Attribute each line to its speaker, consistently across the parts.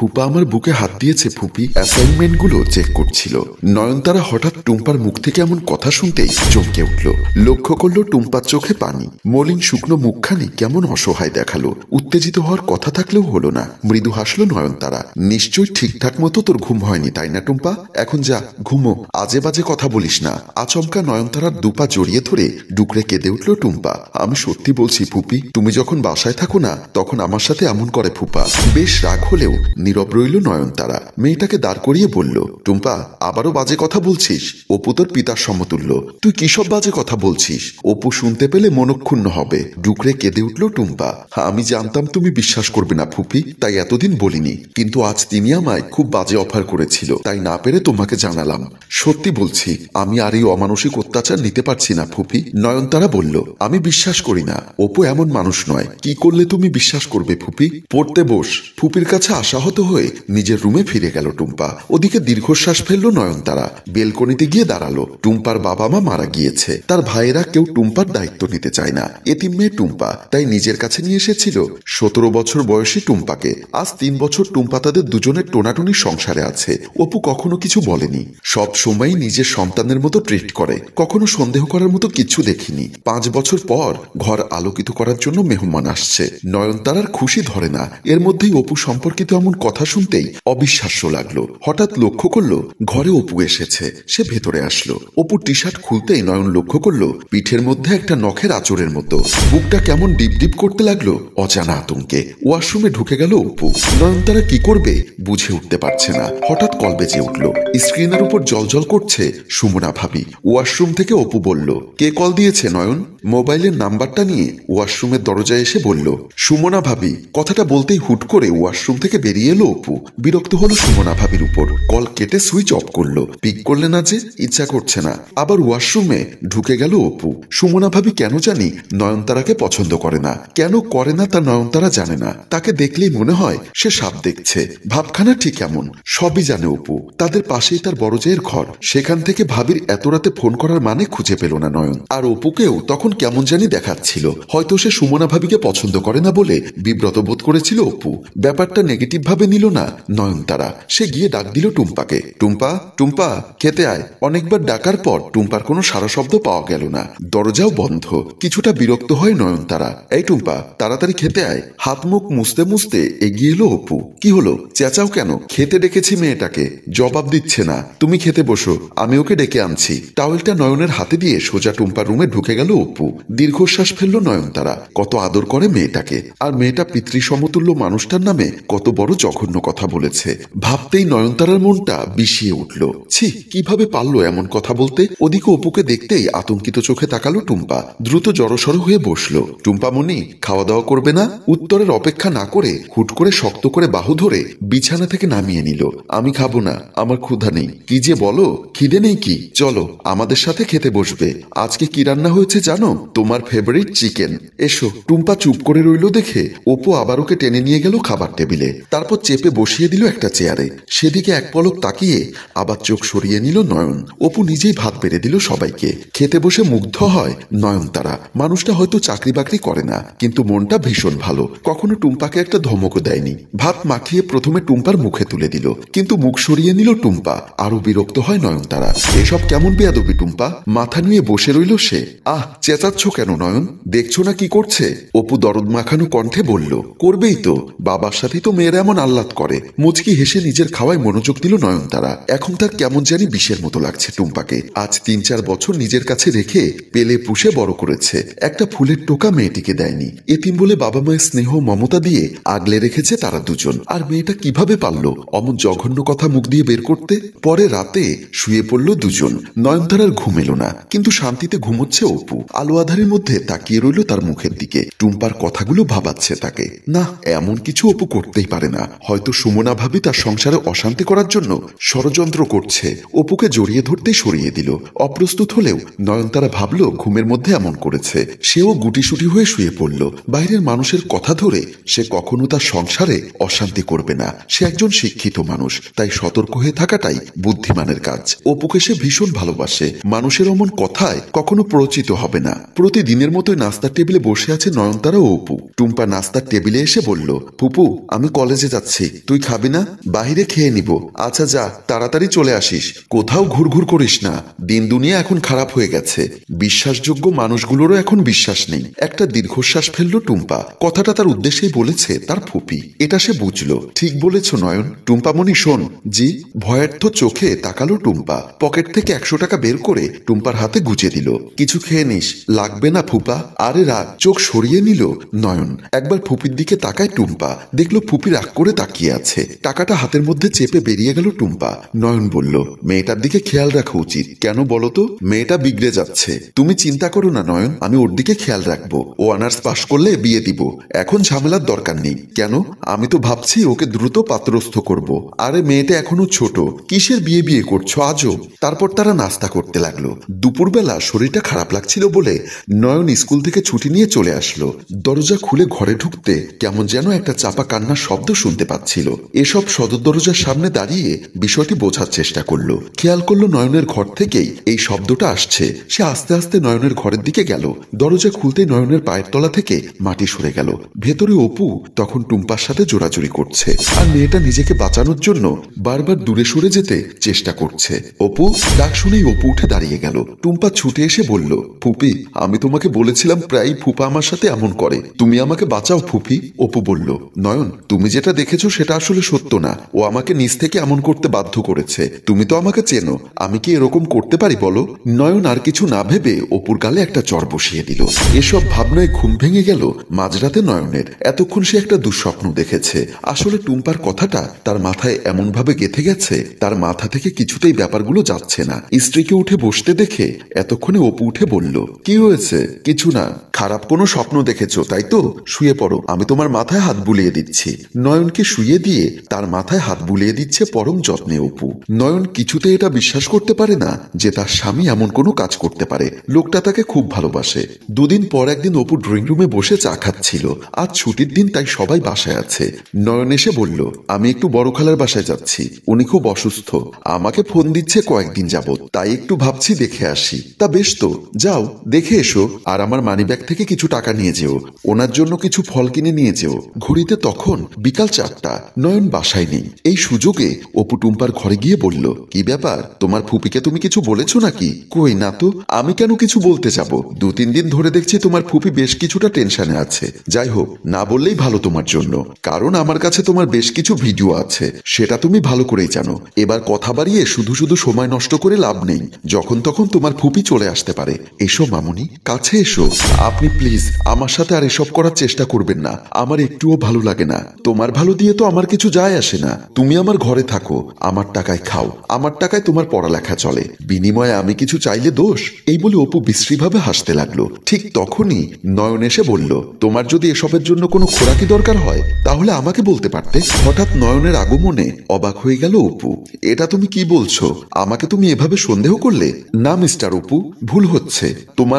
Speaker 1: ফুপা আমার বুকে হাত দিয়েছে। ফুপি অ্যাসাইনমেন্টগুলো চেক করছিল। নয়নতারা হঠাৎ টুম্পার মুখ থেকে এমন কথা শুনতেই চমকে উঠল। লক্ষ্য করলো টুম্পার চোখে পানি, মলিন শুকনো মুখখানি কেমন অসহায় দেখালো। উত্তেজিত হওয়ার কথা থাকলেও হলো না। মৃদু হাসলো নয়নতারা। নিশ্চয়ই ঠিকঠাক মতো তোর ঘুম হয়নি, তাই না টুম্পা? এখন যা ঘুমো, আজে বাজে কথা বলিস না। আচমকা নয়নতারার দুপা জড়িয়ে ধরে ডুকরে কেঁদে উঠল টুম্পা। আমি সত্যি বলছি ফুপি, তুমি যখন বাসায় থাকো না তখন আমার সাথে এমন করে ফুপা। বেশ রাগ হলেও নীরব রইল নয়নতারা। মেয়েটাকে দাঁড় করিয়ে বলল, টুম্পা আবারও বাজে কথা বলছিস? অপু তোর পিতার সমতুল্য, তুই কিসব বাজে কথা বলছিস? অপু শুনতে পেলে মনক্ষুণ্ণ হবে। ডুকরে কেঁদে উঠল টুম্পা। আমি জানতাম তুমি বিশ্বাস করবে না ফুপি, তাই এতদিন বলিনি, কিন্তু আজ তিনি আমায় খুব বাজে অফার করেছিল, তাই না পেরে তোমাকে জানালাম। সত্যি বলছি, আমি আর এই অমানসিক অত্যাচার নিতে পারছি না ফুপি। নয়নতারা বলল, আমি বিশ্বাস করি না, অপু এমন মানুষ নয়। কি করলে তুমি বিশ্বাস করবে ফুপি? পড়তে বস। ফুপির কাছে আশাহত হয়ে নিজের রুমে ফিরে গেল টুম্পা। ওদিকে দীর্ঘশ্বাস ফেলল নয়নতারা। বেলকনিতে গিয়ে দাঁড়ালো। টুম্পার বাবা মা মারা গিয়েছে। তার ভাইয়েরা কেউ টুম্পার দায়িত্ব নিতে চায় না। এতিম মেয়ে টুম্পা, তাই নিজের কাছে নিয়ে এসেছিল 17 বছর বয়সী টুম্পাকে। আজ 3 বছর টুম্পা তাদের দুজনের টোনাটুনির সংসারে আছে। অপু কখনো কিছু বলেনি, সব সময় নিজের সন্তানের মতো ট্রিট করে। কখনো সন্দেহ করার মতো কিছু দেখিনি। 5 বছর পর ঘর আলোকিত করার জন্য মেহমান আসছে। নয়নতারার খুশি ধরে না। এর মধ্যেই অপু সম্পর্কিত এমন কথা শুনতেই অবিশ্বাস্য লাগলো। হঠাৎ লক্ষ্য করলো ঘরে অপু এসেছে। সে ভেতরে আসলো। অপু টি শার্ট খুলতেই নয়ন লক্ষ্য করলো পিঠের মধ্যে একটা নখের আঁচড়ের মতো। বুকটা কেমন ডিপ ডিপ করতে লাগলো অজানা আতঙ্কে। ওয়াশরুমে ঢুকে গেল অপু। নয়নতারা কি করবে বুঝে উঠতে পারছে না। হঠাৎ কল বেজে উঠল। স্ক্রিনের উপর জলজল করছে সুমনা ভাবি। ওয়াশরুম থেকে অপু বলল, কে কল দিয়েছে নয়ন? মোবাইলের নাম্বারটা নিয়ে ওয়াশরুমের দরজায় এসে বলল, সুমনা ভাবি। কথাটা বলতেই হুট করে ওয়াশরুম থেকে বেরিয়ে এলো অপু। বিরক্ত হলো সুমনা ভাবির উপর। কল কেটে সুইচ অফ করলো। পিক করলে না যে, ইচ্ছা করছে না। আবার ওয়াশরুমে ঢুকে গেল অপু। সুমনা ভাবি কেন জানি নয়নতারাকে পছন্দ করে না। কেন করে না তা নয়নতারা জানে না। তাকে দেখলেই মনে হয় সে সাপ দেখছে। ভাবখানা ঠিক এমন। সবই জানে অপু। তাদের পাশেই তার বড় জায়ের ঘর। সেখান থেকে ভাবির এত রাতে ফোন করার মানে খুঁজে পেল না নয়ন। আর অপুকেও তখন কেমন জানি দেখাচ্ছিল। হয়তো সে সুমনা ভাবিকে পছন্দ করে না বলে বিব্রত বোধ করেছিল অপু। ব্যাপারটা নেগেটিভ ভাবে নিল না নয়নতারা। সে গিয়ে ডাক দিল টুম্পাকে। টুম্পা, টুম্পা খেতে আয়। অনেকবার ডাকার পর টুম্পার কোনো সারা শব্দ পাওয়া গেল না। দরজাও বন্ধ। কিছুটা বিরক্ত হয় নয়নতারা। এই টুম্পা, তাড়াতাড়ি খেতে আয়। হাত মুখ মুছতে মুছতে এগিয়ে এলো অপু। কি হলো, চেঁচাও কেন? খেতে ডেকেছি মেয়েটাকে, জবাব দিচ্ছে না। তুমি খেতে বসো, আমি ওকে ডেকে আনছি। টাওয়েলটা নয়নের হাতে দিয়ে সোজা টুম্পার রুমে ঢুকে গেল অপু। দীর্ঘশ্বাস ফেলল নয়নতারা। কত আদর করে মেয়েটাকে, আর মেয়েটা পিতৃ সমতুল্য মানুষটার নামে কত বড় জঘন্য কথা বলেছে। ভাবতেই নয়নতারার মনটা বিষিয়ে উঠল। ছি, কিভাবে পারলো এমন কথা বলতে? ওদিকে অপুকে দেখতেই আতঙ্কিত চোখে তাকালো টুম্পা। দ্রুত জড়সড় হয়ে বসলো। টুম্পা মনি, খাওয়া দাওয়া করবে না? উত্তরের অপেক্ষা না করে হুট করে শক্ত করে বাহু ধরে বিছানা থেকে নামিয়ে নিল। আমি খাবো না, আমার ক্ষুধা নেই। কি যে বলো, খিদে নেই কি? চলো আমাদের সাথে খেতে বসবে। আজকে কি রান্না হয়েছে জানো? তোমার ফেভারিট চিকেন। এসো। টুম্পা চুপ করে রইল দেখে অপু আবার ওকে টেনে নিয়ে গেল খাবার টেবিলে। তারপর চেপে বসিয়ে দিল একটা চেয়ারে। সেদিকে এক পলক তাকিয়ে আবার চোখ সরিয়ে নিল নয়ন। অপু নিজেই ভাত বেড়ে দিল সবাইকে। খেতে বসে মুগ্ধ হয় নয়নতারা। মানুষটা হয়তো চাকরি বাকরি করে না, কিন্তু মনটা ভীষণ ভালো। কখনো টুম্পাকে একটা ধমকও দেয়নি। ভাত মাখিয়ে প্রথমে টুম্পার মুখে তুলে দিল, কিন্তু মুখ সরিয়ে নিল টুম্পা। আরো বিরক্ত হয় নয়নতারা। এসব কেমন বেয়াদবি টুম্পা? মাথা নিয়ে বসে রইল সে। আহ, চেঁচাচ্ছ কেন নয়ন? দেখছো না কি করছে? অপু দরদ মাখানো কণ্ঠে বলল, করবেই তো, বাবার সাথেই তো মেয়েরা এমন আহ্লাদ করে। মুচকি হেসে নিজের খাওয়ায় মনোযোগ দিল নয়নতারা। এখন তার কেমন জানি বিষের মতো লাগছে টুম্পাকে। আজ 3-4 বছর নিজের কাছে রেখে পেলে পুষে বড় করেছে। একটা ফুলের টোকা মেয়েটিকে দেয়নি। এতিম বলে বাবা মায়ের স্নেহ মমতা দিয়ে আগলে রেখেছে তারা দুজন। আর মেয়েটা কিভাবে পারলো অমন জঘন্য কথা মুখ দিয়ে বের করতে? পরে রাতে শুয়ে পড়ল দুজন। নয়নতারার ঘুম এলো না, কিন্তু শান্তিতে ঘুমোচ্ছে অপু। আলো আধারের মধ্যে তাকিয়ে রইল তার মুখের দিকে। টুম্পার কথাগুলো ভাবাচ্ছে তাকে। না, এমন কিছু অপু করতেই পারে না। হয়তো সুমনা ভাবি তার সংসারে অশান্তি করার জন্য ষড়যন্ত্র করছে। অপুকে জড়িয়ে ধরতেই সরিয়ে দিল। অপ্রস্তুত হলেও নয়নতারা ভাবলো ঘুমের মধ্যে এমন করেছে। সেও গুটিসুটি হয়ে শুয়ে পড়ল। বাইরের মানুষের কথা ধরে সে কখনো তার সংসারে অশান্তি করবে না। সে একজন শিক্ষিত মানুষ, তাই সতর্ক হয়ে থাকাটাই বুদ্ধিমানের কাজ। অপুকে সে ভীষণ ভালোবাসে। মানুষের অমন কথায় কখনো প্ররোচিত হবে না। প্রতিদিনের মতোই নাস্তার টেবিলে বসে আছে নয়নতারা ও অপু। টুম্পা নাস্তার টেবিলে এসে বলল, ফুপু আমি কলেজে যাচ্ছি। যাচ্ছি, তুই খাবি না? বাহিরে খেয়ে নিব। আচ্ছা যা, তাড়াতাড়ি চলে আসিস। কোথাও ঘুরঘুর করিস না, দিন দুনিয়া এখন খারাপ হয়ে গেছে। বিশ্বাসযোগ্য মানুষগুলোরও এখন বিশ্বাস নেই। একটা দীর্ঘশ্বাস ফেললো টুম্পা। কথাটা তার উদ্দেশ্যেই বলেছে তার ফুপি, এটা সে বুঝলো। ঠিক বলেছ নয়ন। টুম্পামণি শোন। জি? ভয়ার্থ চোখে তাকালো টুম্পা। পকেট থেকে 100 টাকা বের করে টুম্পার হাতে গুজে দিল। কিছু খেয়ে নিস। লাগবে না ফুপা। আরে রাগ। চোখ সরিয়ে নিল নয়ন। একবার ফুপির দিকে তাকায় টুম্পা, দেখলো ফুপি রাগ করে তাকিয়ে আছে। টাকাটা হাতের মধ্যে চেপে বেরিয়ে গেল টুম্পা। নয়ন বলল, মেয়েটার দিকে খেয়াল রাখা উচিত। কেন বলো তো? মেয়েটা বিগড়ে যাচ্ছে। তুমি চিন্তা করো না নয়ন, আমি ওর দিকে খেয়াল রাখবো। ও অনার্স পাশ করলে বিয়ে দিব। এখন ঝামেলার দরকার নেই। কেন? আমি তো ভাবছি ওকে দ্রুত পাত্রস্থ করব। আরে মেয়েটা এখনো ছোট, কিসের বিয়ে বিয়ে করছো আজও? তারপর তারা নাস্তা করতে লাগলো। দুপুরবেলা শরীরটা খারাপ লাগছিল বলে নয়ন স্কুল থেকে ছুটি নিয়ে চলে আসলো। দরজা খুলে ঘরে ঢুকতে কেমন যেন একটা চাপা কান্নার শব্দ শুনতে পাচ্ছিল। এসব সদর দরজার সামনে দাঁড়িয়ে বিষয়টি বোঝার চেষ্টা করলো। খেয়াল করলো নয়নের ঘর থেকেই এই শব্দটা আসছে। সে আস্তে আস্তে নয়নের ঘরের দিকে গেল। দরজা খুলতে নয়নের পায়ের তলা থেকে মাটি সরে গেল। ভেতরে অপু তখন টুম্পার সাথে জোরাজুরি করছে, আর মেয়েটা নিজেকে বাঁচানোর জন্য বারবার দূরে সরে যেতে চেষ্টা করছে। অপু ডাক শুনেই অপু উঠে দাঁড়িয়ে গেল। টুম্পা ছুটে এসে বলল, ফুপি আমি তোমাকে বলেছিলাম প্রায় ফুপা আমার সাথে এমন করে, তুমি আমাকে বাঁচাও ফুপি। অপু বলল, নয়ন তুমি যেটা দেখেছো সেটা আসলে সত্য না। ও আমাকে নিজ থেকে এমন করতে বাধ্য করেছে। তুমি তো আমাকে চেনো, আমি কি এরকম করতে পারি বলো? নয়ন আর কিছু না ভেবে অপুর গালে একটা চড় বসিয়ে দিল। এসব ভাবনায় ঘুম ভেঙে গেল মাঝরাতে নয়নের। এতক্ষণ সে একটা দুঃস্বপ্ন দেখেছে। আসলে টুম্পার কথাটা তার মাথায় এমন ভাবে গেঁথে গেছে, তার মাথা থেকে কিছুতেই ব্যাপারগুলো যাচ্ছে না। স্ত্রীকে উঠে বসতে দেখে এতক্ষণে অপু উঠে বলল, কি হয়েছে? কিছু না। খারাপ কোনো স্বপ্ন দেখেছো তাই তো? শুয়ে পড়ো, আমি তোমার মাথায় হাত বুলিয়ে দিচ্ছি। নয়নকে শুয়ে দিয়ে তার মাথায় হাত বুলিয়ে দিচ্ছে পরম যত্নে অপু। নয়ন কিছুতে এটা বিশ্বাস করতে পারে না যে তার স্বামী এমন কোনো কাজ করতে পারে। লোকটা তাকে খুব ভালোবাসে। দুদিন পর একদিন অপু ড্রয়িং রুমে বসে চা খাচ্ছিল। আজ ছুটির দিন, তাই সবাই বাসায় আছে। নয়ন এসে বলল, আমি একটু বড় খালার বাসায় যাচ্ছি, উনি খুব অসুস্থ। আমাকে ফোন দিচ্ছে কয়েকদিন যাবত, তাই একটু ভাবছি দেখে আসি। তা বেশ তো, যাও দেখে এসো। আর আমার মানিব্যাগ থেকে কিছু টাকা নিয়ে যেও। ওনার জন্য কিছু ফল কিনে নিয়ে যেও। ঘড়িতে তখন বিকাল 4টা। নয়ন বাসায় নেই। এই সুযোগে অপু টুম্পার ঘরে গিয়ে বলল, কি ব্যাপার, তোমার ফুপিকে তুমি কিছু বলেছো নাকি? কই না তো। আমি কেন কিছু বলতে যাব? 2-3 দিন ধরে দেখছি তোমার ফুপি বেশ কিছুটা টেনশনে আছে। যাই হোক, না বললেই ভালো তোমার জন্য, কারণ আমার কাছে তোমার বেশ কিছু ভিডিও আছে, সেটা তুমি ভালো করেই জানো। এবার কথা বাড়িয়ে শুধু শুধু সময় নষ্ট করে লাভ নেই। যখন তখন তোমার ফুপি চলে আসতে পারে। এসো মামুনি, কাছে এসো। আপনি প্লিজ আমার সাথে আর এসব করার চেষ্টা করবেন না। আমার একটুও ভালো লাগে না। তোমার ভালো দিয়ে তো আমার কিছু যায় আসে না। তুমি আমার ঘরে থাকো, আমার টাকায় খাও, আমার টাকায় তোমার পড়ালেখা চলে। বিনিময়ে আমি কিছু চাইলে দোষ? এই বলে অপু বিশ্রীভাবে হাসতে লাগলো। ঠিক তখনই নয়ন এসে বলল, তোমার যদি এসবের জন্য কোনো খোরাকি দরকার হয় তাহলে আমাকে বলতে পারতে। হঠাৎ নয়নের আগমনে অবাক হয়ে গেল অপু। এটা তুমি কি বলছো? আমাকে তুমি এভাবে সন্দেহ করলে? না মিস্টার অপু, ভুল হচ্ছে।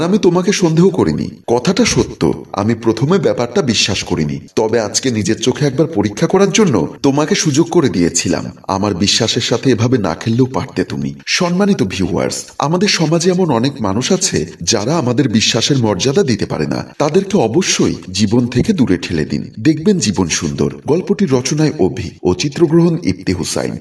Speaker 1: আমি তোমাকে সন্দেহ করিনি, কথাটা সত্য। আমি প্রথমে ব্যাপারটা বিশ্বাস করিনি, তবে আজকে নিজের চোখে একবার পরীক্ষা করার জন্য তোমাকে সুযোগ করে দিয়েছিলাম। আমার বিশ্বাসের সাথে এভাবে না খেললেও পারতে তুমি। সম্মানিত ভিউয়ার্স, আমাদের সমাজে এমন অনেক মানুষ আছে যারা আমাদের বিশ্বাসের মর্যাদা দিতে পারে না। তাদেরকে অবশ্যই জীবন থেকে দূরে ঠেলে দিন, দেখবেন জীবন সুন্দর। গল্পটির রচনায় অভি ও চিত্রগ্রহণ ইফতি হুসাইন।